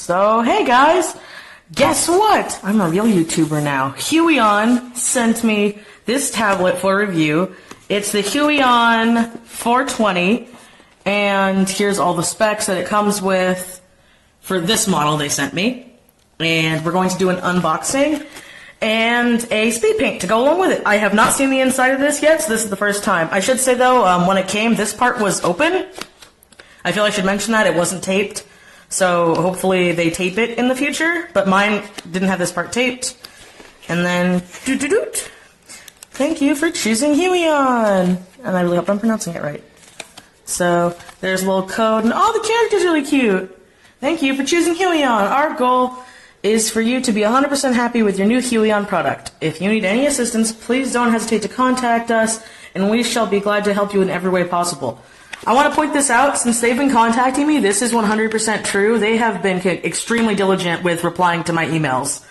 So, hey guys, guess what? I'm a real YouTuber now. Huion sent me this tablet for review. It's the Huion 420, and here's all the specs that it comes with for this model they sent me. And we're going to do an unboxing and a speed paint to go along with it. I have not seen the inside of this yet, so this is the first time. I should say though, when it came, this part was open. I feel I should mention that it wasn't taped. So hopefully they tape it in the future, but mine didn't have this part taped. And then, doot. Thank you for choosing Huion. And I really hope I'm pronouncing it right. So there's a little code, and the character's really cute. Thank you for choosing Huion. Our goal is for you to be 100% happy with your new Huion product. If you need any assistance, please don't hesitate to contact us, and we shall be glad to help you in every way possible. I want to point this out, since they've been contacting me, this is 100% true. They have been extremely diligent with replying to my emails.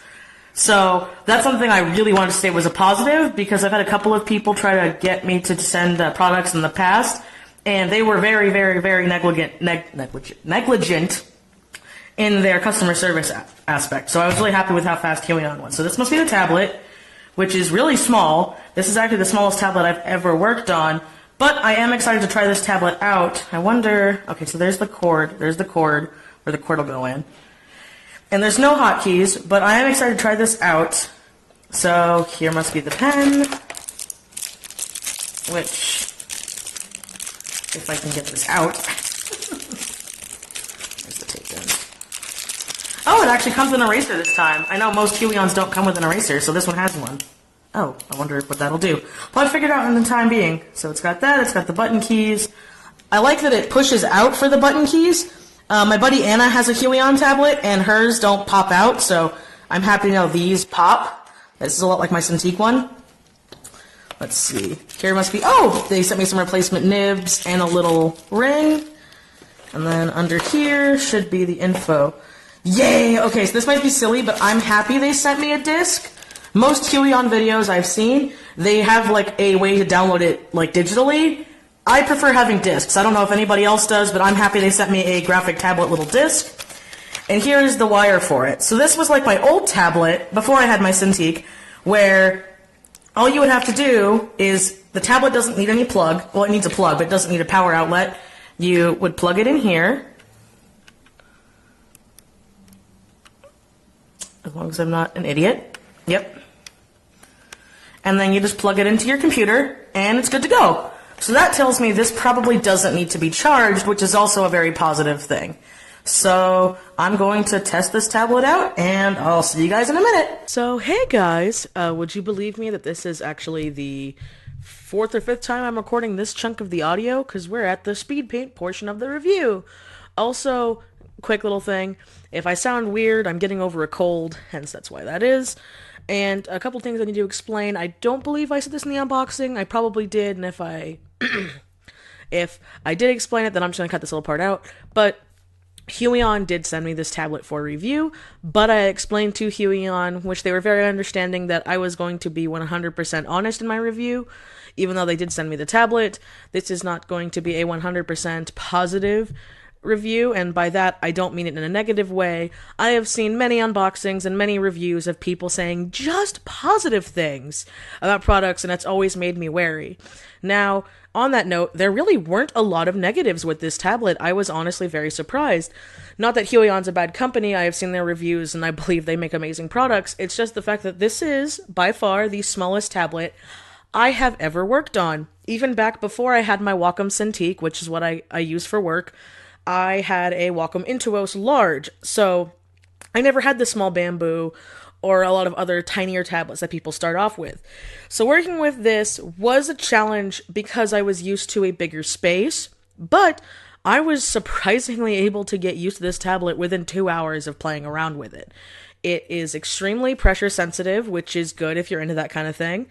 So that's something I really wanted to say was a positive, because I've had a couple of people try to get me to send products in the past, and they were very, very, very negligent in their customer service aspect. So I was really happy with how fast Huion was. So this must be the tablet, which is really small. This is actually the smallest tablet I've ever worked on. But I am excited to try this tablet out. I wonder, okay, so there's the cord where the cord will go in. And there's no hotkeys, but I am excited to try this out. So here must be the pen, which, if I can get this out. There's the tape in. Oh, it actually comes with an eraser this time. I know most Huions don't come with an eraser, so this one has one. Oh, I wonder what that'll do. Well, I figured out in the time being. So it's got that, it's got the button keys. I like that it pushes out for the button keys. My buddy Anna has a Huion tablet, and hers don't pop out, so I'm happy to know these pop. This is a lot like my Cintiq one. Let's see. Here must be, they sent me some replacement nibs and a little ring. And then under here should be the info. Yay! Okay, so this might be silly, but I'm happy they sent me a disc. Most Huion videos I've seen, they have like a way to download it like digitally. I prefer having discs. I don't know if anybody else does, but I'm happy they sent me a graphic tablet little disc. And here is the wire for it. So this was like my old tablet, before I had my Cintiq, where all you would have to do is, the tablet doesn't need any plug. Well, it needs a plug, but it doesn't need a power outlet. You would plug it in here. As long as I'm not an idiot. Yep. And then you just plug it into your computer, and it's good to go. So that tells me this probably doesn't need to be charged, which is also a very positive thing. So I'm going to test this tablet out, and I'll see you guys in a minute. So hey guys, would you believe me that this is actually the 4th or 5th time I'm recording this chunk of the audio, because we're at the speed paint portion of the review. Also, quick little thing, if I sound weird, I'm getting over a cold, hence that's why that is. And a couple things I need to explain. I don't believe I said this in the unboxing. I probably did, and if I did explain it, then I'm just going to cut this little part out. But Huion did send me this tablet for review, but I explained to Huion, which they were very understanding, that I was going to be 100% honest in my review. Even though they did send me the tablet, this is not going to be a 100% positive review, and by that I don't mean it in a negative way. I have seen many unboxings and many reviews of people saying just positive things about products, and it's always made me wary. Now, on that note, there really weren't a lot of negatives with this tablet. I was honestly very surprised. Not that Huion's a bad company, I have seen their reviews and I believe they make amazing products. It's just the fact that this is, by far, the smallest tablet I have ever worked on. Even back before I had my Wacom Cintiq, which is what I use for work, I had a Wacom Intuos Large, so I never had the small Bamboo or a lot of other tinier tablets that people start off with. So working with this was a challenge because I was used to a bigger space, but I was surprisingly able to get used to this tablet within 2 hours of playing around with it. It is extremely pressure sensitive, which is good if you're into that kind of thing.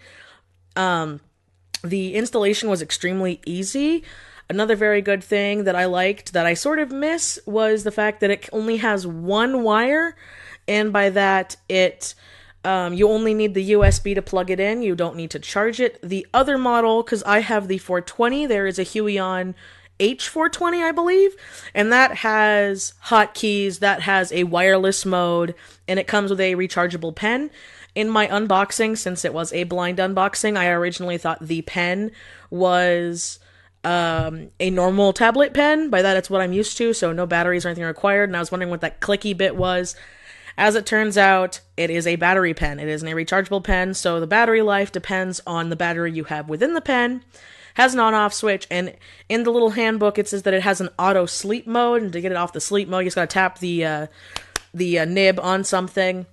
The installation was extremely easy. Another very good thing that I liked that I sort of miss was the fact that it only has one wire, and by that you only need the USB to plug it in. You don't need to charge it. The other model, because I have the 420, there is a Huion H420, I believe, and that has hotkeys, that has a wireless mode, and it comes with a rechargeable pen. In my unboxing, since it was a blind unboxing, I originally thought the pen was a normal tablet pen. By that, it's what I'm used to, so no batteries or anything required, and I was wondering what that clicky bit was. As it turns out, it is a battery pen. It isn't a rechargeable pen, so the battery life depends on the battery you have within the pen. Has an on-off switch, and in the little handbook it says that it has an auto sleep mode, and to get it off the sleep mode, you just gotta tap the nib on something,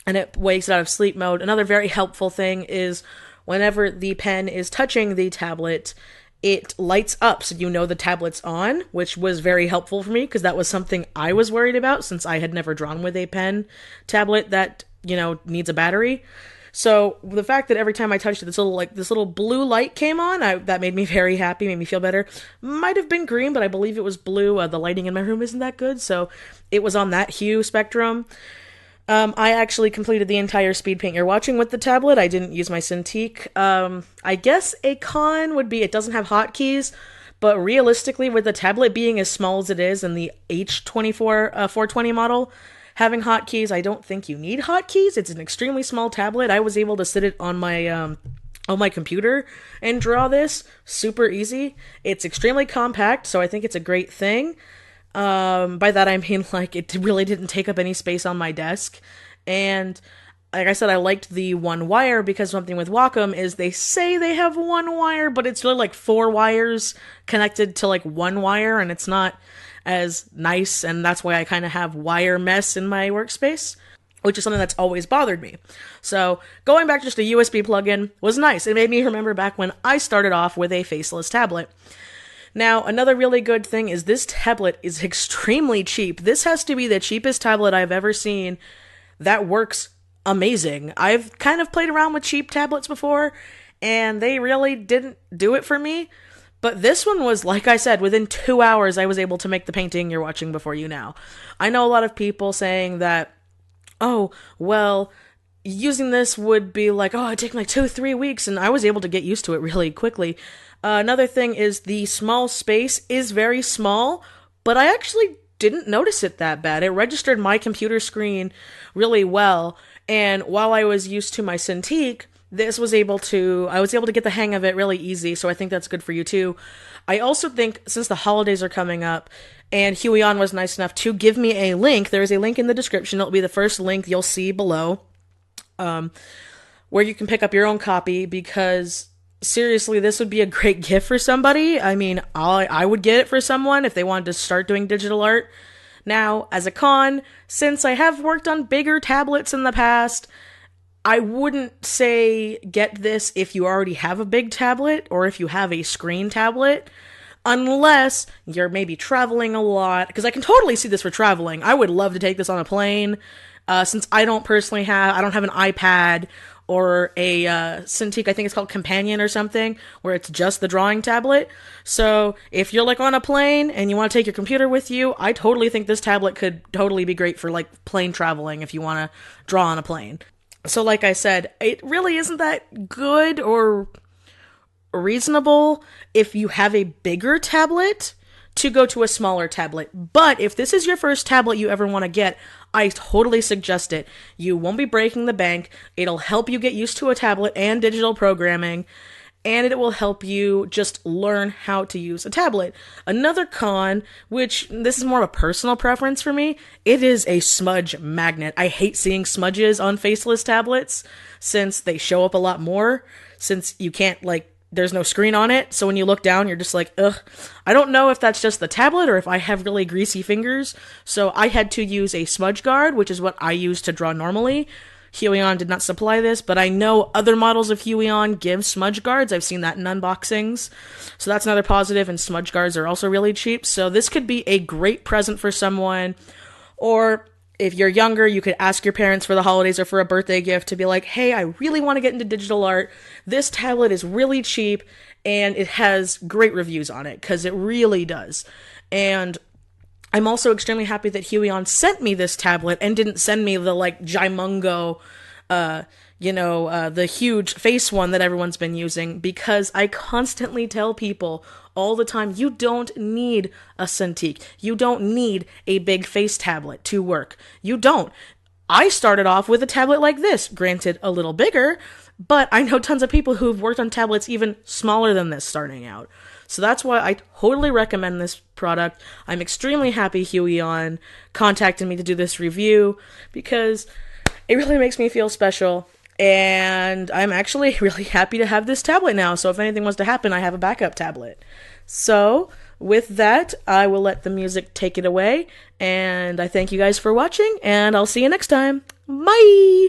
and it wakes it out of sleep mode. Another very helpful thing is whenever the pen is touching the tablet, it lights up so you know the tablet's on, which was very helpful for me because that was something I was worried about since I had never drawn with a pen tablet that, needs a battery. So the fact that every time I touched it, this little blue light came on, that made me very happy, made me feel better. Might have been green, but I believe it was blue. The lighting in my room isn't that good, so it was on that hue spectrum. I actually completed the entire speed paint you're watching with the tablet. I didn't use my Cintiq. I guess a con would be it doesn't have hotkeys, but realistically, with the tablet being as small as it is and the H420 model having hotkeys, I don't think you need hotkeys. It's an extremely small tablet. I was able to sit it on my computer and draw this super easy. It's extremely compact, so I think it's a great thing. By that I mean, it really didn't take up any space on my desk, and like I said, I liked the one wire because something with Wacom is they say they have one wire, but it's really 4 wires connected to one wire, and it's not as nice, and that's why I kind of have wire mess in my workspace, which is something that's always bothered me. So going back to just a USB plug-in was nice. It made me remember back when I started off with a faceless tablet. Now, another really good thing is this tablet is extremely cheap. This has to be the cheapest tablet I've ever seen that works amazing. I've kind of played around with cheap tablets before, and they really didn't do it for me. But this one was, like I said, within 2 hours I was able to make the painting you're watching before you now. I know a lot of people saying that, oh, well, using this would be it'd take 2-3 weeks, and I was able to get used to it really quickly. Another thing is the small space is very small, but I actually didn't notice it that bad. It registered my computer screen really well, and while I was used to my Cintiq, I was able to get the hang of it really easy, so I think that's good for you too. I also think, since the holidays are coming up, and Huion was nice enough to give me a link, there is a link in the description, it'll be the first link you'll see below, where you can pick up your own copy, because seriously, this would be a great gift for somebody. I mean, I would get it for someone if they wanted to start doing digital art. Now, as a con, since I have worked on bigger tablets in the past, I wouldn't say get this if you already have a big tablet or if you have a screen tablet, unless you're maybe traveling a lot, because I can totally see this for traveling. I would love to take this on a plane, since I don't have an iPad or a Cintiq, I think it's called Companion or something, where it's just the drawing tablet. So if you're on a plane and you want to take your computer with you, I totally think this tablet could totally be great for plane traveling if you want to draw on a plane. So like I said, it really isn't that good or reasonable if you have a bigger tablet to go to a smaller tablet. But if this is your first tablet you ever want to get, I totally suggest it. You won't be breaking the bank. It'll help you get used to a tablet and digital programming, and it will help you just learn how to use a tablet. Another con, which this is more of a personal preference for me, it is a smudge magnet. I hate seeing smudges on faceless tablets since they show up a lot more, since you can't, there's no screen on it, so when you look down, you're just ugh. I don't know if that's just the tablet or if I have really greasy fingers, so I had to use a smudge guard, which is what I use to draw normally. Huion did not supply this, but I know other models of Huion give smudge guards. I've seen that in unboxings, so that's another positive, and smudge guards are also really cheap, so this could be a great present for someone, or if you're younger, you could ask your parents for the holidays or for a birthday gift to be hey, I really want to get into digital art. This tablet is really cheap, and it has great reviews on it, because it really does. And I'm also extremely happy that Huion sent me this tablet and didn't send me the, Jimungo, the huge face one that everyone's been using, because I constantly tell people all the time. You don't need a Cintiq. You don't need a big face tablet to work. You don't. I started off with a tablet like this, granted a little bigger, but I know tons of people who've worked on tablets even smaller than this starting out. So that's why I totally recommend this product. I'm extremely happy Huion contacted me to do this review because it really makes me feel special. And I'm actually really happy to have this tablet now. So if anything was to happen, I have a backup tablet. So with that, I will let the music take it away. And I thank you guys for watching, and I'll see you next time. Bye!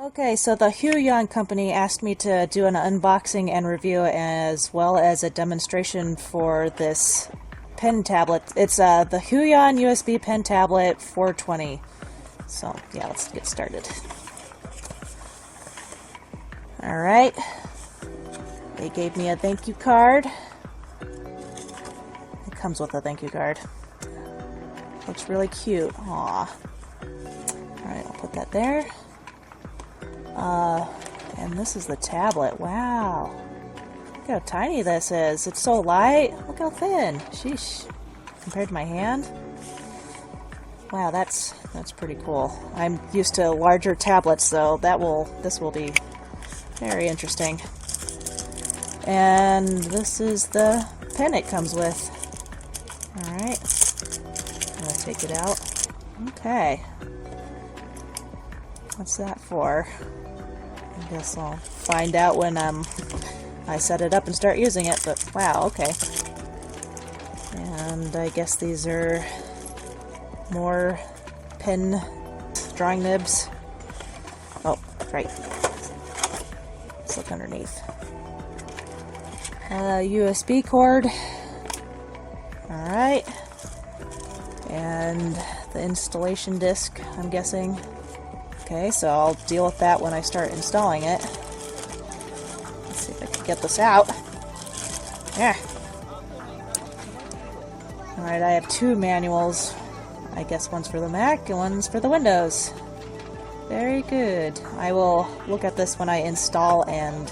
Okay, so the Huion company asked me to do an unboxing and review as well as a demonstration for this pen tablet. It's the Huion USB pen tablet 420. So yeah, let's get started. Alright, they gave me a thank you card. It comes with a thank you card. Looks really cute. Aw. Alright, I'll put that there. And this is the tablet. Wow. Look how tiny this is. It's so light. Look how thin. Sheesh. Compared to my hand. Wow, that's pretty cool. I'm used to larger tablets, so this will be very interesting. And this is the pen it comes with. Alright. I'm gonna take it out. Okay. What's that for? I guess I'll find out when I set it up and start using it, but wow, okay. And I guess these are more pen drawing nibs. Oh, right. Let's look underneath. USB cord. Alright. And the installation disc, I'm guessing. Okay, so I'll deal with that when I start installing it. Let's see if I can get this out. Yeah. Alright, I have two manuals. I guess one's for the Mac and one's for the Windows. Very good. I will look at this when I install and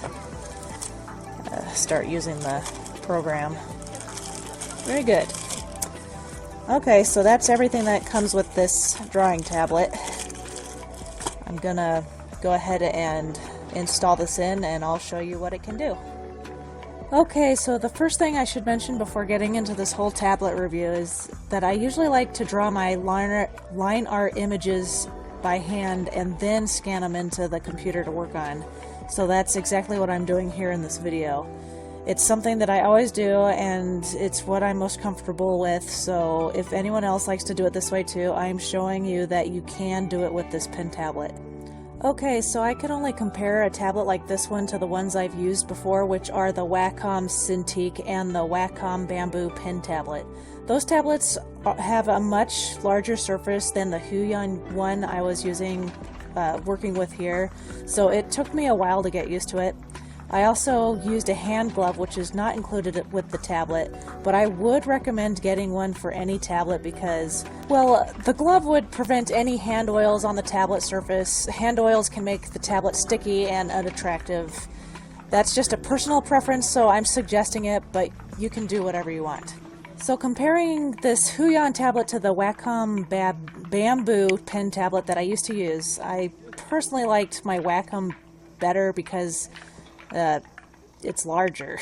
start using the program. Very good. Okay, so that's everything that comes with this drawing tablet. I'm gonna go ahead and install this in and I'll show you what it can do. Okay, so the first thing I should mention before getting into this whole tablet review is that I usually like to draw my line art images by hand and then scan them into the computer to work on. So that's exactly what I'm doing here in this video. It's something that I always do, and it's what I'm most comfortable with, so if anyone else likes to do it this way too, I'm showing you that you can do it with this pen tablet. Okay, so I can only compare a tablet like this one to the ones I've used before, which are the Wacom Cintiq and the Wacom Bamboo pen tablet. Those tablets have a much larger surface than the Huion one I was working with here, so it took me a while to get used to it. I also used a hand glove, which is not included with the tablet, but I would recommend getting one for any tablet because, well, the glove would prevent any hand oils on the tablet surface. Hand oils can make the tablet sticky and unattractive. That's just a personal preference, so I'm suggesting it, but you can do whatever you want. So comparing this Huion tablet to the Wacom Bamboo pen tablet that I used to use, I personally liked my Wacom better because it's larger.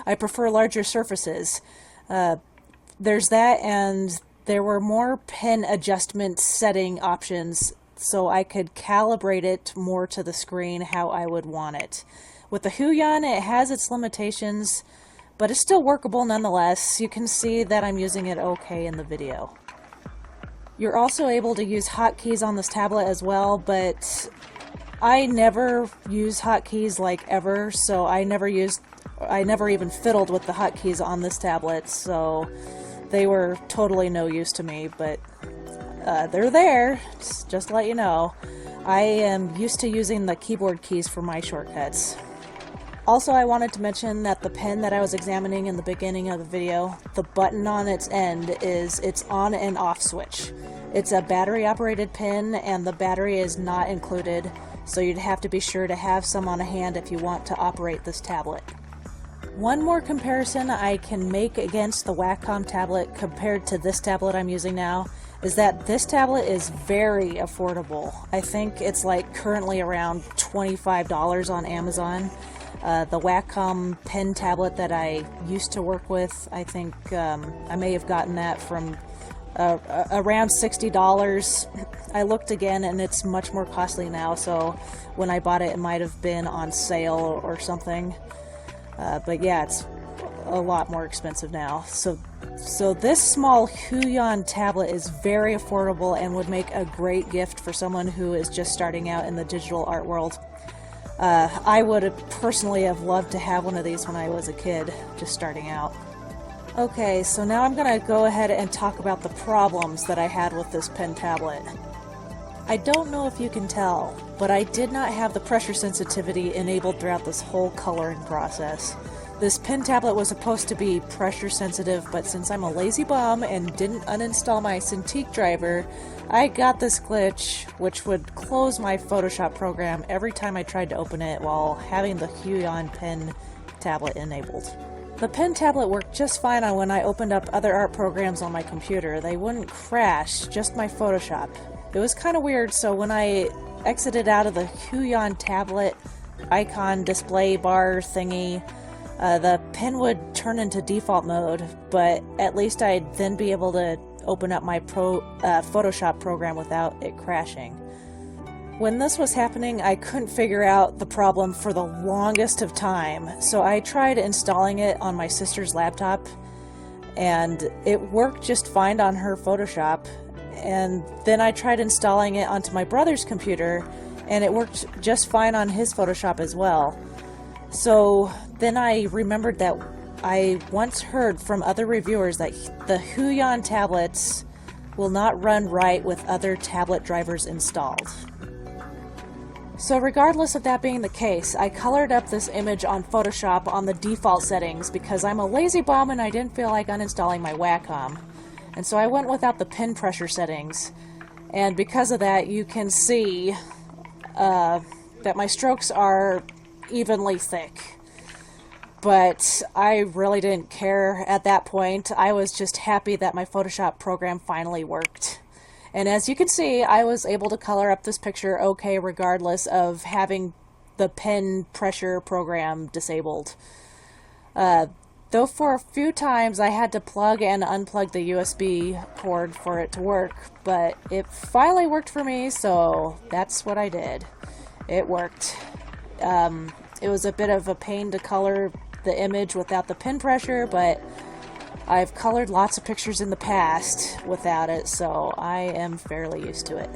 I prefer larger surfaces. There's that, and there were more pen adjustment setting options, so I could calibrate it more to the screen how I would want it. With the Huion, it has its limitations, but it's still workable nonetheless. You can see that I'm using it okay in the video. You're also able to use hotkeys on this tablet as well, but I never use hotkeys like ever, so I never even fiddled with the hotkeys on this tablet, so they were totally no use to me, but they're there, just to let you know. I am used to using the keyboard keys for my shortcuts. Also, I wanted to mention that the pen that I was examining in the beginning of the video, the button on its end is its on and off switch. It's a battery operated pen and the battery is not included, so you'd have to be sure to have some on hand if you want to operate this tablet. One more comparison I can make against the Wacom tablet compared to this tablet I'm using now is that this tablet is very affordable. I think it's like currently around $25 on Amazon. The Wacom pen tablet that I used to work with, I think I may have gotten that from around $60. I looked again and it's much more costly now, so when I bought it, it might have been on sale or something. But yeah, it's a lot more expensive now. So this small Huion tablet is very affordable and would make a great gift for someone who is just starting out in the digital art world. I would have personally have loved to have one of these when I was a kid, just starting out. Okay, so now I'm going to go ahead and talk about the problems that I had with this pen tablet. I don't know if you can tell, but I did not have the pressure sensitivity enabled throughout this whole coloring process. This pen tablet was supposed to be pressure sensitive, but since I'm a lazy bum and didn't uninstall my Cintiq driver, I got this glitch which would close my Photoshop program every time I tried to open it while having the Huion pen tablet enabled. The pen tablet worked just fine on when I opened up other art programs on my computer. They wouldn't crash, just my Photoshop. It was kind of weird, so when I exited out of the Huion tablet icon display bar thingy, the pen would turn into default mode, but at least I'd then be able to open up my Photoshop program without it crashing. When this was happening, I couldn't figure out the problem for the longest of time, so I tried installing it on my sister's laptop, and it worked just fine on her Photoshop, and then I tried installing it onto my brother's computer, and it worked just fine on his Photoshop as well. So then I remembered that I once heard from other reviewers that the Huion tablets will not run right with other tablet drivers installed. So regardless of that being the case, I colored up this image on Photoshop on the default settings because I'm a lazy bum and I didn't feel like uninstalling my Wacom. And so I went without the pen pressure settings. And because of that, you can see that my strokes are evenly thick. But I really didn't care at that point. I was just happy that my Photoshop program finally worked. And as you can see, I was able to color up this picture okay regardless of having the pen pressure program disabled. Though for a few times I had to plug and unplug the USB cord for it to work, but it finally worked for me, so that's what I did. It worked. It was a bit of a pain to color the image without the pen pressure, but I've colored lots of pictures in the past without it, so I am fairly used to it.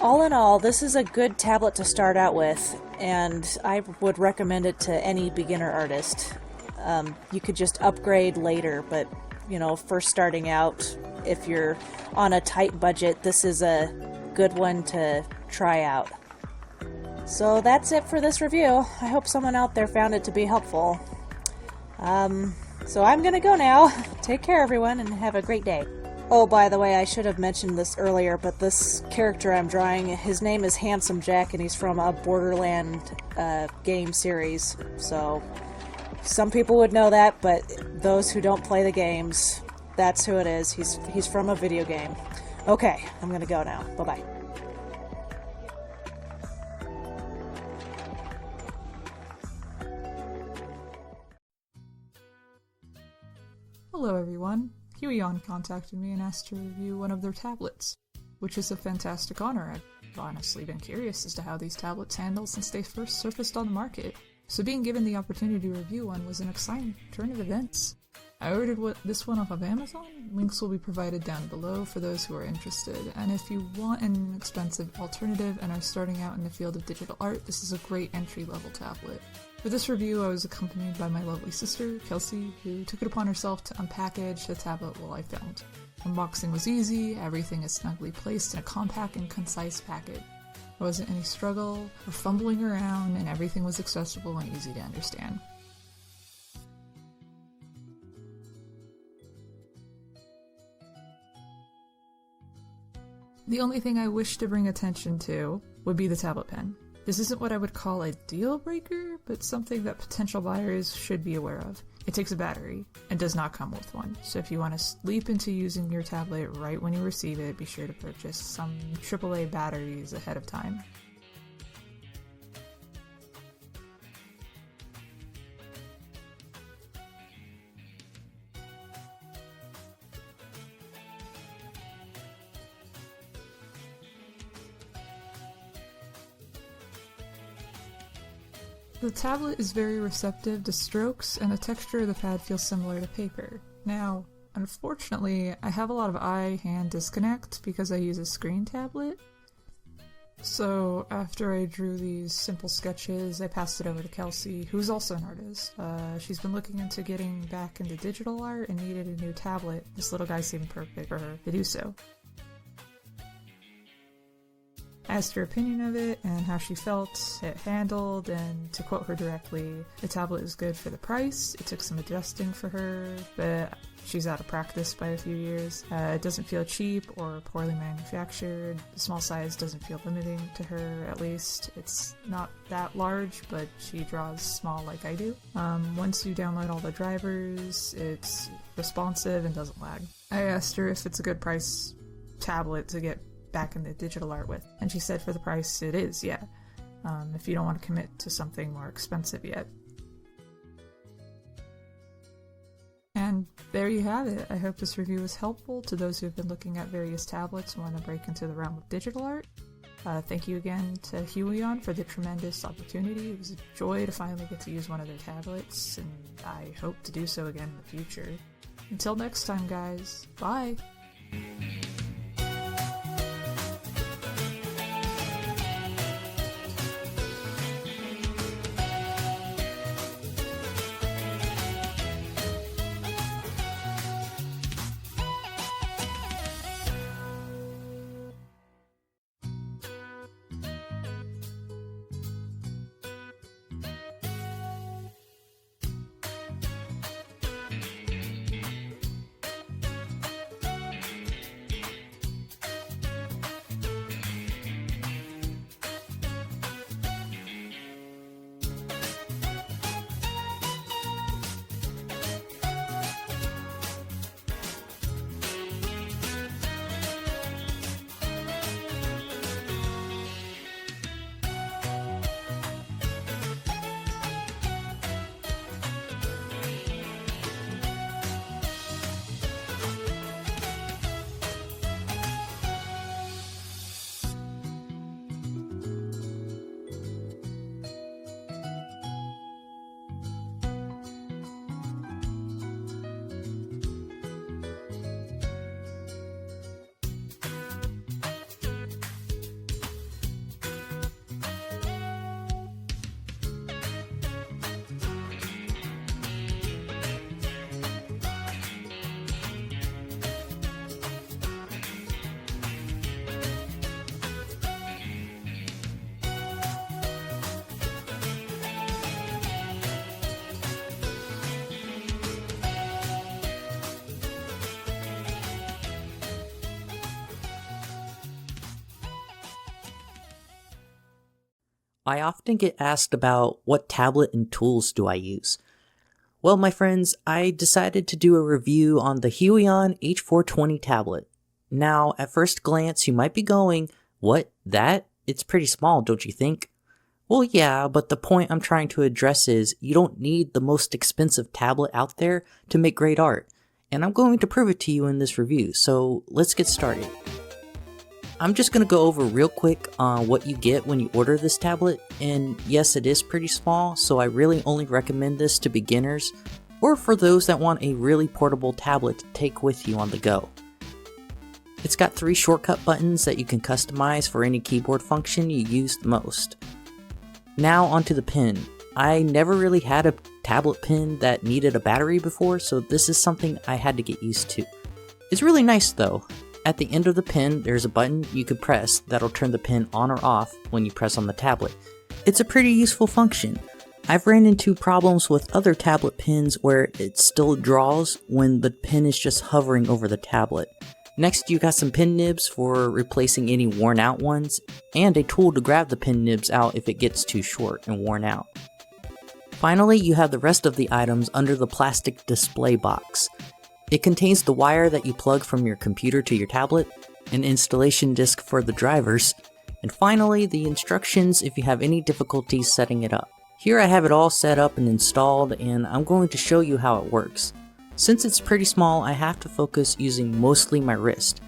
All in all, this is a good tablet to start out with, and I would recommend it to any beginner artist. You could just upgrade later, but, you know, first starting out, if you're on a tight budget, this is a good one to try out. So that's it for this review. I hope someone out there found it to be helpful. So I'm gonna go now. Take care, everyone, and have a great day. Oh, by the way, I should have mentioned this earlier, but this character I'm drawing, his name is Handsome Jack, and he's from a Borderland game series. So some people would know that, but those who don't play the games, that's who it is. He's from a video game. Okay, I'm gonna go now. Bye-bye. Hello everyone. Huion contacted me and asked to review one of their tablets, which is a fantastic honor. I've honestly been curious as to how these tablets handle since they first surfaced on the market, so being given the opportunity to review one was an exciting turn of events. I ordered this one off of Amazon. Links will be provided down below for those who are interested, and if you want an inexpensive alternative and are starting out in the field of digital art, this is a great entry-level tablet. For this review, I was accompanied by my lovely sister, Kelsey, who took it upon herself to unpackage the tablet while I filmed. Unboxing was easy, everything is snugly placed in a compact and concise package. There wasn't any struggle or fumbling around, and everything was accessible and easy to understand. The only thing I wish to bring attention to would be the tablet pen. This isn't what I would call a deal breaker, but something that potential buyers should be aware of. It takes a battery and does not come with one, so if you want to leap into using your tablet right when you receive it, be sure to purchase some AAA batteries ahead of time. The tablet is very receptive to strokes, and the texture of the pad feels similar to paper. Now, unfortunately, I have a lot of eye-hand disconnect because I use a screen tablet. So after I drew these simple sketches, I passed it over to Kelsey, who's also an artist. She's been looking into getting back into digital art and needed a new tablet. This little guy seemed perfect for her to do so. Asked her opinion of it and how she felt it handled, and to quote her directly, the tablet is good for the price, it took some adjusting for her, but she's out of practice by a few years. It doesn't feel cheap or poorly manufactured. The small size doesn't feel limiting to her, at least. It's not that large, but she draws small like I do. Once you download all the drivers, it's responsive and doesn't lag. I asked her if it's a good price tablet to get back in the digital art with, and she said for the price it is, yeah, if you don't want to commit to something more expensive yet. And there you have it. I hope this review was helpful to those who have been looking at various tablets and want to break into the realm of digital art. Thank you again to Huion for the tremendous opportunity. It was a joy to finally get to use one of their tablets, and I hope to do so again in the future. Until next time, guys, bye! I often get asked about what tablet and tools do I use. Well, my friends, I decided to do a review on the Huion H420 tablet. Now, at first glance, you might be going, what, that? It's pretty small, don't you think? Well, yeah, but the point I'm trying to address is you don't need the most expensive tablet out there to make great art, and I'm going to prove it to you in this review, so let's get started. I'm just going to go over real quick on what you get when you order this tablet, and yes, it is pretty small, so I really only recommend this to beginners, or for those that want a really portable tablet to take with you on the go. It's got 3 shortcut buttons that you can customize for any keyboard function you use the most. Now onto the pen. I never really had a tablet pen that needed a battery before, so this is something I had to get used to. It's really nice though. At the end of the pen, there's a button you can press that'll turn the pen on or off when you press on the tablet. It's a pretty useful function. I've ran into problems with other tablet pens where it still draws when the pen is just hovering over the tablet. Next, you got some pen nibs for replacing any worn out ones, and a tool to grab the pen nibs out if it gets too short and worn out. Finally, you have the rest of the items under the plastic display box. It contains the wire that you plug from your computer to your tablet, an installation disc for the drivers, and finally the instructions if you have any difficulties setting it up. Here I have it all set up and installed, and I'm going to show you how it works. Since it's pretty small, I have to focus using mostly my wrist.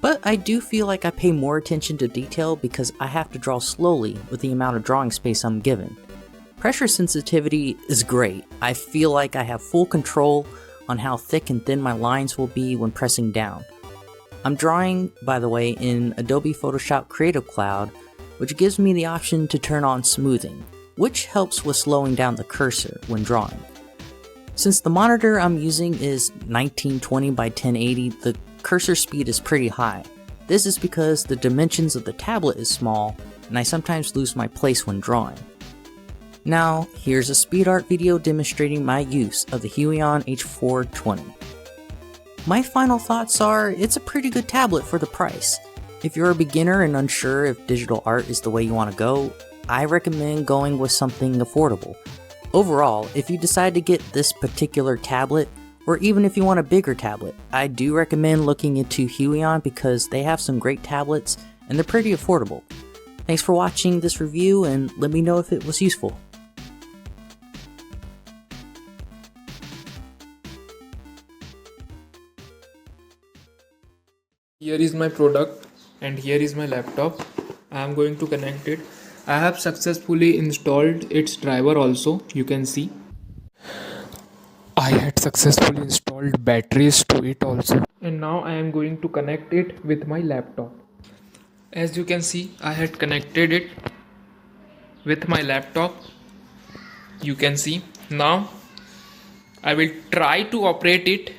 But I do feel like I pay more attention to detail because I have to draw slowly with the amount of drawing space I'm given. Pressure sensitivity is great. I feel like I have full control on how thick and thin my lines will be when pressing down. I'm drawing, by the way, in Adobe Photoshop Creative Cloud, which gives me the option to turn on smoothing, which helps with slowing down the cursor when drawing. Since the monitor I'm using is 1920 by 1080, the cursor speed is pretty high. This is because the dimensions of the tablet is small, and I sometimes lose my place when drawing. Now, here's a speed art video demonstrating my use of the Huion H420. My final thoughts are, it's a pretty good tablet for the price. If you're a beginner and unsure if digital art is the way you want to go, I recommend going with something affordable. Overall, if you decide to get this particular tablet, or even if you want a bigger tablet, I do recommend looking into Huion because they have some great tablets and they're pretty affordable. Thanks for watching this review and let me know if it was useful. Here is my product and here is my laptop. I am going to connect it. I have successfully installed its driver also, you can see. I had successfully installed batteries to it also. And now I am going to connect it with my laptop. As you can see, I had connected it with my laptop. You can see. Now I will try to operate it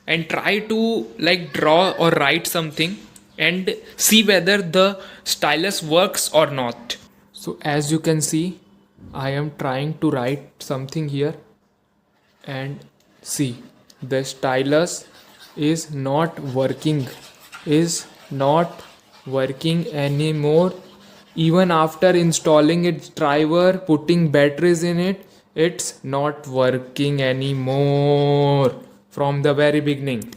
and try to draw or write something and see whether the stylus works or not. So as you can see, I am trying to write something here and see the stylus is not working anymore. Even after installing its driver, putting batteries in it, it's not working anymore from the very beginning.